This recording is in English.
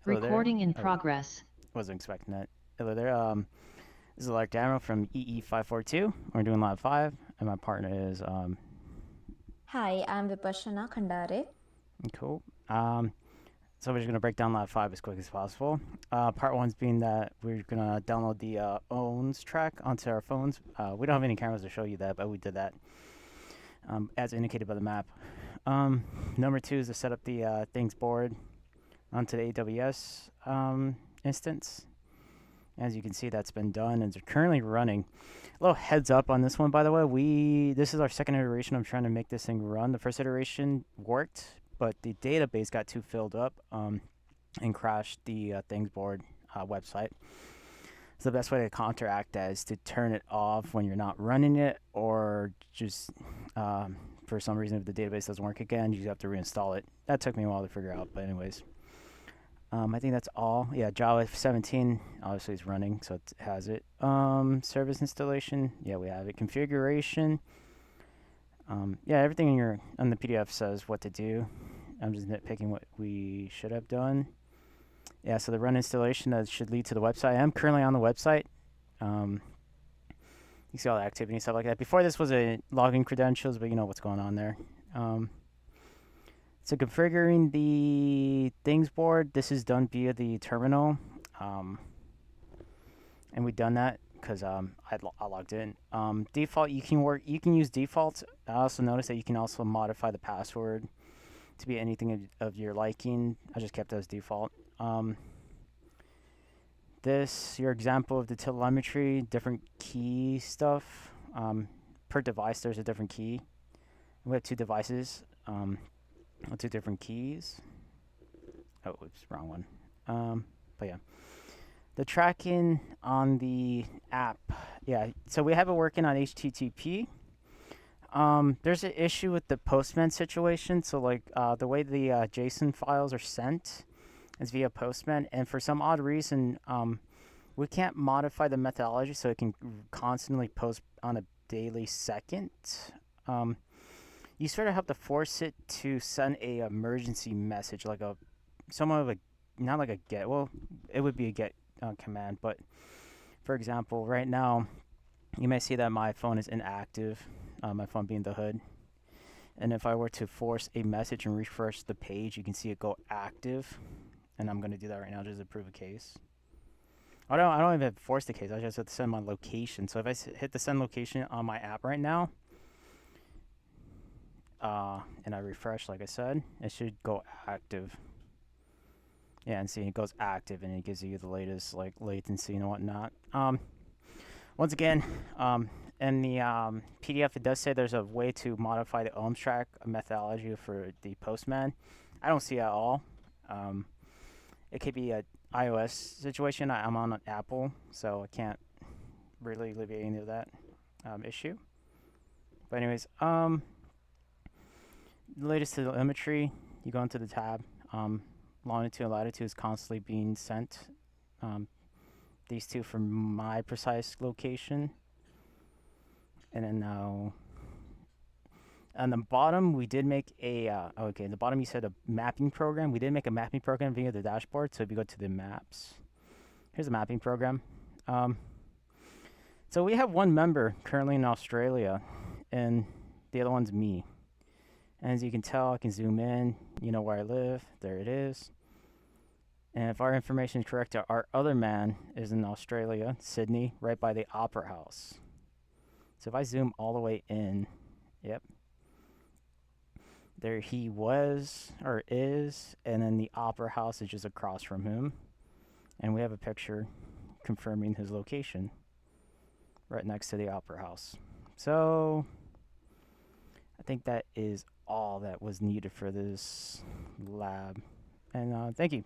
Hello there. Recording in Oh, progress. wasn't expecting that. Hello there. This is Lark Daniel from EE542. We're doing Lab 5, and my partner is Hi, I'm Vipassana Khandare. cool. So we're just gonna break down Lab 5 as quick as possible. Part one's being that we're gonna download the owns track onto our phones. We don't have any cameras to show you that, but we did that as indicated by the map. Number two is to set up the things board onto the AWS instance. As you can see, that's been done and it's currently running. A little heads up on this one, by the way. This is our second iteration of trying to make this thing run. The first iteration worked, but the database got too filled up and crashed the things board website. So the best way to counteract that is to turn it off when you're not running it, or just for some reason if the database doesn't work again, you have to reinstall it. That took me a while to figure out, but anyways. I think that's all. Yeah, Java 17 obviously is running, so it has it. Service installation, yeah, we have it. Configuration, yeah, everything in your on the PDF says what to do. I'm just nitpicking what we should have done. Yeah, so the run installation that should lead to the website. I'm currently on the website. You see all the activity and stuff like that. Before this was a login credentials, but you know what's going on there. So configuring the things board, this is done via the terminal. And we've done that because I logged in. Default, you can use defaults. I also noticed that you can also modify the password to be anything of your liking. I just kept it as default. This, your example of the telemetry, different key stuff. Per device, there's a different key. We have two devices with two different keys. Oh, oops, wrong one. But yeah. The tracking on the app, yeah. So we have it working on HTTP. There's an issue with the Postman situation. So like the way the JSON files are sent is via Postman, and for some odd reason, we can't modify the methodology so it can constantly post on a daily second. You sort of have to force it to send a emergency message, like a somewhat of a not like a get. Well, it would be a get command, but for example, right now, you may see that my phone is inactive, my phone being the hood. And if I were to force a message and refresh the page, you can see it go active. And I'm going to do that right now just to prove a case. I don't even force the case. I just have to send my location. So if I hit the send location on my app right now, and I refresh, like I said, it should go active. Yeah, and see, it goes active, and it gives you the latest like latency and whatnot. Once again, in the PDF, it does say there's a way to modify the ohms track methodology for the Postman. I don't see it at all. It could be a iOS situation. I'm on an Apple, so I can't really alleviate any of that issue. But anyways, the latest telemetry, you go into the tab. Longitude and latitude is constantly being sent. These two from my precise location. And then now on the bottom, we did make a, okay, the bottom you said a mapping program. We did make a mapping program via the dashboard. So if you go to the maps, here's a mapping program. So we have one member currently in Australia, and the other one's me. And as you can tell, I can zoom in, you know where I live, there it is. And if our information is correct, our other man is in Australia, Sydney, right by the Opera House. So if I zoom all the way in, yep, there he was or is, and then the Opera House is just across from him. And we have a picture confirming his location right next to the Opera House. So I think that is all that was needed for this lab. And thank you.